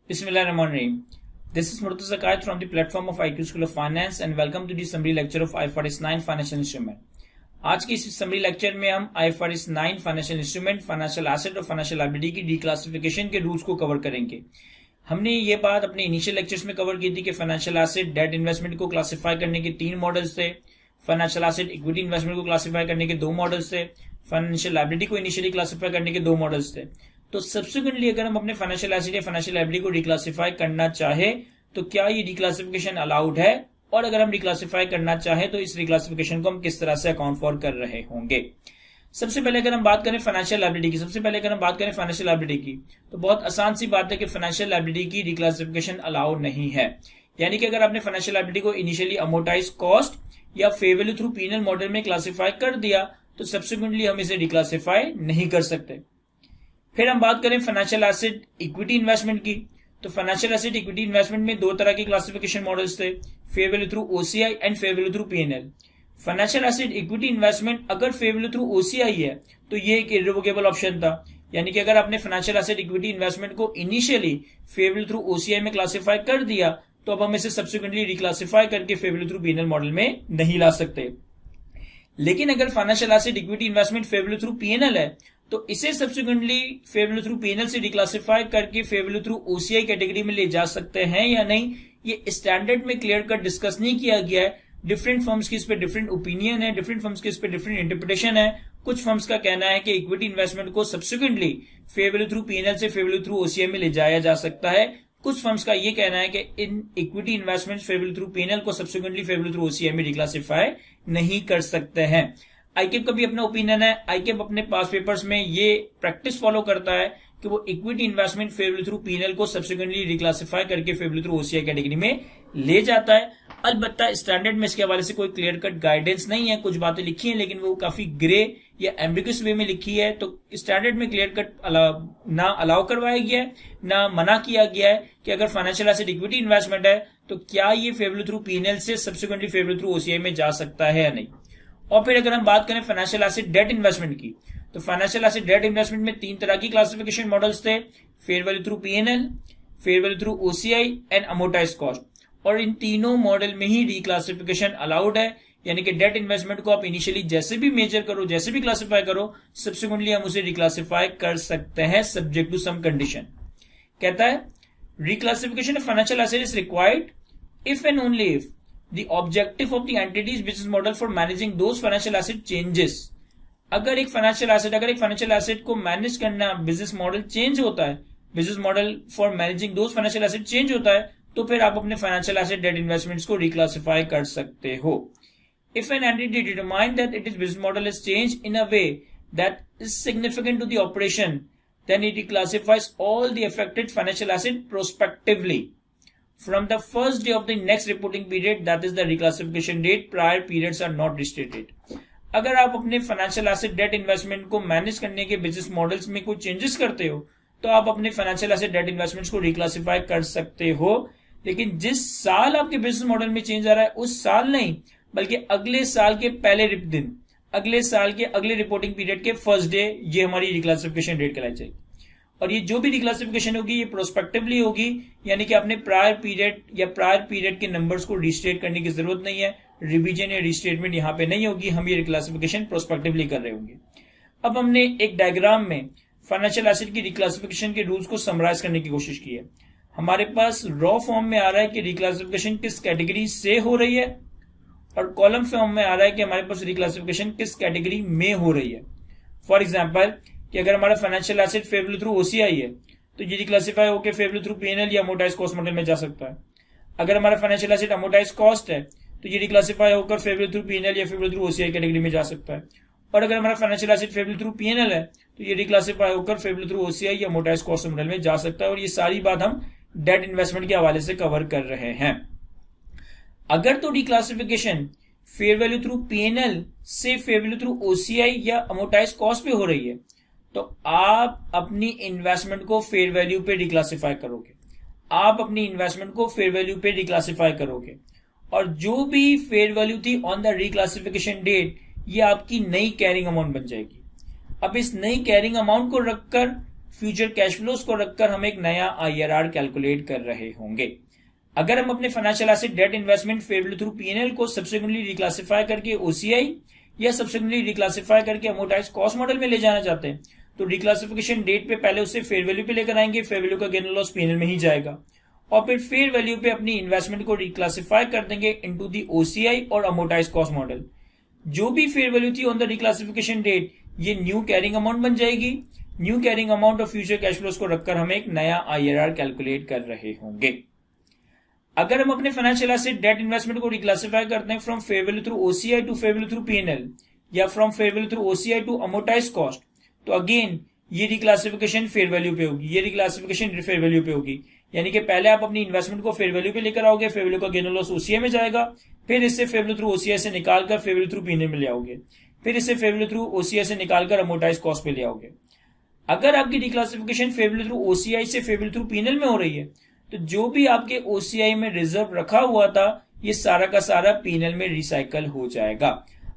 Bismillahirrahmanirrahim. This is Murtaza Qaid from the platform of IQ School of Finance and welcome to the summary lecture of IFRS 9 Financial Instrument. आज के इस summary lecture में हम IFRS 9 Financial Instrument, Financial Asset और Financial Liability की declassification के rules को cover करेंगे. हमने ये बात अपने इनिशियल लेक्चर्स में कवर की थी कि फाइनेंशियल एसेट डेट इन्वेस्टमेंट को क्लासिफाई करने के 3 मॉडल्स थे, फाइनेंशियल एसेट इक्विटी इन्वेस्टमेंट को क्लासिफाई करने के 2 मॉडल्स थे, फाइनेंशियल लायबिलिटी को इनिशियली क्लासिफाई करने के 2 मॉडल्स थे. तो सब्सिक्वेंटली अगर हम अपने फाइनेंशियल एसेट या फाइनेंशियल लायबिलिटी को डिक्लासिफाई करना चाहे तो क्या ये डिक्लासिफिकेशन अलाउड है, और अगर हम डिक्लासिफाई करना चाहे तो इस डिक्लासिफिकेशन को हम किस तरह से अकाउंट फॉर कर रहे होंगे. सबसे पहले अगर हम बात करें फाइनेंशियल लायबिलिटी की, तो बहुत आसान सी बात है कि फाइनेंशियल लायबिलिटी की डिक्लासिफिकेशन अलाउड नहीं है. यानी कि अगर आपने फाइनेंशियल लायबिलिटी को इनिशियली अमोर्टाइज कॉस्ट या fair value through PNL model में क्लासिफाई कर दिया तो सब्सिक्वेंटली हम इसे डिक्लासिफाई नहीं कर सकते. फिर हम बात करें फाइनेंशियल एसेट इक्विटी इन्वेस्टमेंट की, तो फाइनेंशियल एसेट इक्विटी इन्वेस्टमेंट में 2 तरह के क्लासिफिकेशन मॉडल्स थे, fair value through OCI and fair value through PNL. Financial asset equity investment अगर फेयर वैल्यू थ्रू ओसीआई है तो ये एक इर्रिवोकेबल ऑप्शन था. यानी कि अगर आपने फाइनेंशियल एसेट इक्विटी इन्वेस्टमेंट को initially fair value through OCI में क्लासिफाई कर दिया तो अब हम इसे सब्सिक्वेंटली रिक्लासिफाई करके fair value through PNL model में नहीं ला सकते. लेकिन अगर financial asset equity investment fair value through PNL है तो इसे subsequently fair value through PNL से डिक्लासिफाई करके fair value through OCI category में ले जा सकते हैं या नहीं, ये स्टैंडर्ड में क्लियर कट डिस्कस नहीं किया गया है. डिफरेंट फर्म्स की इस पे डिफरेंट ओपिनियन है, डिफरेंट फर्म्स की इस पे डिफरेंट इंटरप्रिटेशन है. कुछ फर्म्स का कहना है कि इक्विटी इन्वेस्टमेंट को subsequently fair value through PNL से फेयर वैल्यू थ्रू ओसीआई में ले जाया जा सकता है. कुछ फर्म्स का ये कहना है कि इन equity investment fair value through PNL को subsequently fair value through OCI में डिक्लासिफाई नहीं कर सकते हैं. आईकेप का भी अपना ओपिनियन है. आईकेप अपने पास पेपर्स में ये प्रैक्टिस फॉलो करता है कि वो equity investment fair value through PNL को सब्सिक्वेंटली रिक्लासिफाई करके fair value through OCI category में ले जाता है. अलबत्ता स्टैंडर्ड में इसके हवाले से कोई क्लियर कट गाइडेंस नहीं है. कुछ बातें लिखी हैं लेकिन वो काफी ग्रे या एम्बिगुअस वे में लिखी है, तो स्टैंडर्ड में क्लियर कट ना अलाउ करवाया गया है, ना मना किया गया है कि अगर फाइनेंशियल एसेट इक्विटी इन्वेस्टमेंट है तो क्या ये फेयर वैल्यू थ्रू पीएनएल से subsequently fair value through OCI में जा सकता है या नहीं. और फिर अगर हम बात करें फाइनेंशियल एसेट डेट इन्वेस्टमेंट की, तो फाइनेंशियल एसेट डेट इन्वेस्टमेंट में 3 तरह की क्लासिफिकेशन मॉडल्स थे, fair value through PNL, fair value through OCI and amortise cost. और इन तीनों मॉडल में ही डिक्लासिफिकेशन अलाउड है. यानी कि डेट इन्वेस्टमेंट को आप इनिशियली जैसे भी मेजर करो, जैसे भी क्लासिफाई करो, सब्सिक्वेंटली हम उसे डिक्लासिफाई कर सकते हैं सब्जेक्ट टू सम कंडीशन. कहता है reclassification of financial asset is required if and only if the objective of the entity's business model for managing those financial asset changes. अगर एक फाइनेंशियल एसेट को मैनेज करना business model change होता है, business model for managing those financial asset change होता है, तो फिर आप अपने फाइनेंशियल एसेट डेट इन्वेस्टमेंट्स को रिक्लासिफाई कर सकते हो. If an entity determine that its business model is changed in a way that is significant to the operation, then it reclassifies all the affected financial asset prospectively from the first day of the next reporting period, that is the reclassification date. Prior periods are not restated. अगर आप अपने financial asset debt investment को manage करने के business models में कोई changes करते हो तो आप अपने फाइनेंशियल एसेट डेट इन्वेस्टमेंट्स को रिक्लासिफाई कर सकते हो. लेकिन जिस साल आपके बिजनेस मॉडल में चेंज आ रहा है उस साल नहीं, बल्कि अगले साल के पहले दिन, अगले साल के अगले रिपोर्टिंग पीरियड के फर्स्ट डे, ये हमारी रिक्लासिफिकेशन डेट कहलाई जाएगी. और ये जो भी रिक्लासिफिकेशन होगी ये प्रोस्पेक्टिवली होगी, यानी कि अपने प्रायर पीरियड के नंबर्स को रिस्टेट करने की जरूरत नहीं है. रिवीजन या रिस्टेटमेंट यहाँ पे नहीं होगी, हम ये रिक्लासिफिकेशन प्रोस्पेक्टिवली कर रहे होंगे. अब हमने एक डायग्राम में फाइनेंशियल एसेट की रिक्लासिफिकेशन के रूल्स को समराइज करने की कोशिश की है. हमारे पास रॉ फॉर्म में आ रहा है कि रिक्लासिफिकेशन किस कैटेगरी से हो रही है, और कॉलम फॉर्म में आ रहा है कि हमारे पास रिक्लासिफिकेशन किस कैटेगरी में हो रही है. फॉर एग्जाम्पल कि अगर हमारा financial asset fair value through OCI है तो ये डिक्लासिफाई होकर फेयर वैल्यू थ्रू पीएनएल या अमोर्टाइज कॉस्ट मॉडल में जा सकता है. अगर हमारा फाइनेंशियल एसेट अमोर्टाइज कॉस्ट है तो ये डिक्लासिफाई होकर फेयर वैल्यू थ्रू पीएनएल या fair value through OCI category में जा सकता है. और अगर हमारा financial asset fair value through PNL है तो ये डिक्लासिफाई होकर फेयर वैल्यू थ्रू ओसीआई या अमोर्टाइज कॉस्ट मॉडल में जा सकता है. और ये सारी बात हम डेट इन्वेस्टमेंट के हवाले से कवर कर रहे हैं. अगर तो डिक्लासिफिकेशन फेयर वैल्यू थ्रू पीएनएल से फेयर वैल्यू थ्रू ओसीआई या अमोर्टाइज कॉस्ट पे हो रही है तो आप अपनी इन्वेस्टमेंट को फेयर वैल्यू पे डिक्लासिफाई करोगे. और जो भी फेयर वैल्यू थी ऑन द रिक्लासिफिकेशन डेट ये आपकी नई कैरिंग अमाउंट बन जाएगी. अब इस नई कैरिंग अमाउंट को रखकर फ्यूचर कैश फ्लोज को रखकर हम एक नया आईआरआर कैलकुलेट कर रहे होंगे। अगर हम अपने financial asset, debt, investment fair value through PNL को सब्सिक्वेंटली रिक्लासिफाई करके ओसीआई या सब्सिक्वेंटली रिक्लासिफाई करके अमोर्टाइज्ड कॉस्ट मॉडल में ले जाना चाहते हैं तो रिक्लासिफिकेशन डेट पे पहले उसे फेयर वैल्यू पे लेकर आएंगे, फेयर वैल्यू का गेन और लॉस पीएनएल में ही जाएगा और फिर फेयर वैल्यू पे अपनी इन्वेस्टमेंट को रिक्लासिफाई कर देंगे इनटू दी ओसीआई और अमोर्टाइज्ड कॉस्ट मॉडल। जो भी फेयर वैल्यू थी ऑन द रिक्लासिफिकेशन डेट ये न्यू कैरिंग अमाउंट बन जाएगी। New carrying amount of future cash flows को रखकर हम एक नया आईआरआर कैलकुलेट कर रहे होंगे। अगर हम अपने फाइनेंशियल एसेट, डेट, इन्वेस्टमेंट को रिक्लासिफाई करते हैं from fair value through OCI to fair value through PNL या from fair value through OCI to amortised cost, तो अगेन ये रिक्लासिफिकेशन फेयर वैल्यू पे होगी, ये रिक्लासिफिकेशन फेयर वैल्यू पे होगी। यानी कि पहले आप अपनी इन्वेस्टमेंट को फेयर वैल्यू पे लेकर आओगे, फेयर वैल्यू का गेन और लॉस ओसीआई में जाएगा, फिर इससे फेयर वैल्यू थ्रू ओसीआई से निकालकर फेयर वैल्यू थ्रू पीएनएल में ले आओगे, फिर इससे फेयर वैल्यू थ्रू ओसीआई से निकालकर अमोर्टाइज्ड कॉस्ट पे ले आओगे। अगर आपकी reclassification fair value through OCI से फेयर वैल्यू थ्रू पीएनएल में हो रही है तो जो भी आपके ओसीआई में रिजर्व रखा हुआ था ये सारा का सारा पीएनएल में रिसाइकल हो जाएगा।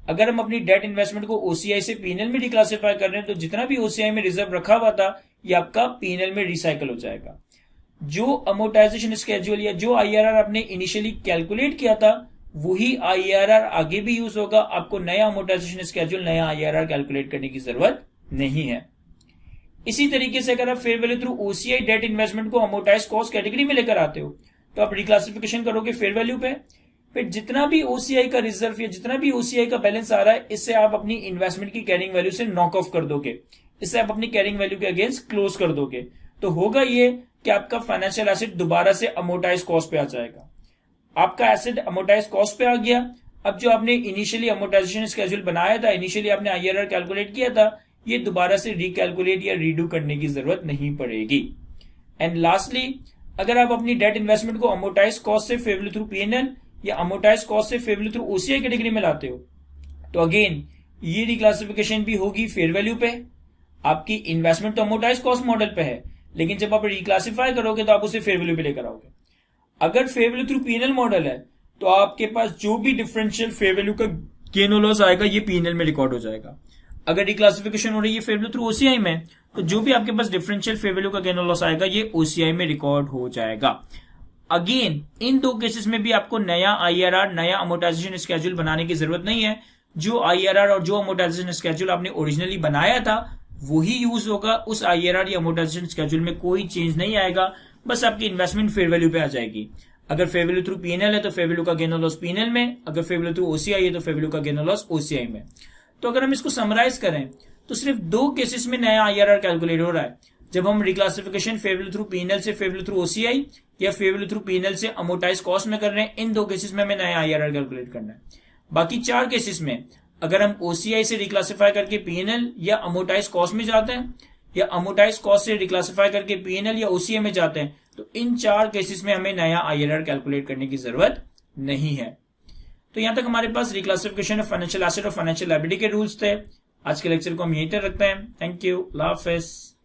अगर हम अपनी डेट इन्वेस्टमेंट को ओसीआई से पीएनएल में रिक्लासिफाई कर रहे हैं तो जितना भी ओसीआई में रिजर्व रखा हुआ था ये आपका पीएनएल में रिसाइकल हो जाएगा। जो अमोर्टाइजेशन स्केड्यूल या जो आईआरआर आपने इनिशियली कैलकुलेट किया था वही आईआरआर आगे भी यूज होगा। आपको नया अमोर्टाइजेशन स्केड्यूल, नया आईआरआर कैलकुलेट करने की जरूरत नहीं है। इसी तरीके से अगर आप fair value through OCI debt investment को अमोर्टाइज्ड कॉस्ट कैटेगरी में लेकर आते हो तो आप रिक्लासिफिकेशन करोगे फेयर वैल्यू पे, फिर जितना भी ओसीआई का रिजर्व या जितना भी ओसीआई का बैलेंस आ रहा है इससे आप अपनी इन्वेस्टमेंट की कैरिंग वैल्यू से नॉक ऑफ कर दोगे, इससे आप अपनी कैरिंग वैल्यू के अगेंस्ट क्लोज कर दोगे। तो होगा ये कि आपका फाइनेंशियल एसेट दोबारा से अमोर्टाइज कॉस्ट पे आ जाएगा। आपका एसेट अमोर्टाइज कॉस्ट पे आ गया। अब जो आपने इनिशियली अमोर्टाइजेशन स्केड्यूल बनाया था, इनिशियली आपने आईआरआर कैलकुलेट किया था, ये दोबारा से रिकैलकुलेट या रीडू करने की जरूरत नहीं पड़ेगी। एंड लास्टली अगर आप अपनी डेट इन्वेस्टमेंट को अमोर्टाइज कॉस्ट से फेयर वैल्यू थ्रू पीएनएल या अमोर्टाइज कॉस्ट से fair value through OCI category में लाते हो तो अगेन ये रिक्लासिफिकेशन भी होगी फेयर वैल्यू पे। आपकी इन्वेस्टमेंट तो अमोर्टाइज कॉस्ट मॉडल पे है लेकिन जब आप रिक्लासिफाई करोगे तो आप उसे फेयर वैल्यू पे लेकर आओगे। अगर fair value through PNL model है तो आपके पास जो भी डिफरेंशियल फेयर वैल्यू का गेन और लॉस आएगा ये पीएनएल में रिकॉर्ड हो जाएगा। अगर रिक्लासिफिकेशन हो रही है फेयर वैल्यू थ्रू ओसीआई में तो जो भी आपके पास डिफरेंशियल फेयर वैल्यू का गेन और लॉस आएगा ये ओसीआई में रिकॉर्ड हो जाएगा। अगेन इन दो केसेस में भी आपको नया आईआरआर, नया अमोर्टाइजेशन स्केड्यूल बनाने की जरूरत नहीं है। जो आईआरआर और जो अमोर्टाइजेशन स्केड्यूल आपने ओरिजिनली बनाया था वही यूज होगा। उस आईआरआर या अमोर्टाइजेशन स्केड्यूल में कोई चेंज नहीं आएगा, बस आपकी इन्वेस्टमेंट फेयर वैल्यू पे आ जाएगी। अगर फेयर वैल्यू थ्रू पीएनएल है तो फेयर वैल्यू का गेन और लॉस पीएनएल में, अगर फेयर वैल्यू थ्रू ओसीआई है तो फेयर वैल्यू का गेन और लॉस ओसीआई में। तो अगर हम इसको समराइज करें तो सिर्फ दो केसेस में नया आईआरआर कैलकुलेट हो रहा है, जब हम reclassification fair value through PNL से फेयर वैल्यू थ्रू ओसीआई या फेयर वैल्यू थ्रू पीएनएल से अमोर्टाइज कॉस्ट में कर रहे हैं। इन दो केसेस में हमें नया आईआरआर कैलकुलेट करना है। बाकी चार केसेस में अगर हम ओसीआई से रिक्लासिफाई करके पीएनएल या अमोर्टाइज कॉस्ट में जाते हैं या अमोर्टाइज कॉस्ट से रिक्लासिफाई करके पीएनएल या ओसीआई में जाते हैं तो इन चार केसेस में हमें नया आईआरआर कैलकुलेट करने की जरूरत नहीं है। तो यहां तक हमारे पास रिक्लासिफिकेशन ऑफ फाइनेंशियल एसेट और फाइनेंशियल लायबिलिटी के रूल्स थे। आज के लेक्चर को हम यहीं तक रखते हैं। थैंक यू, अल्लाह हाफिज़।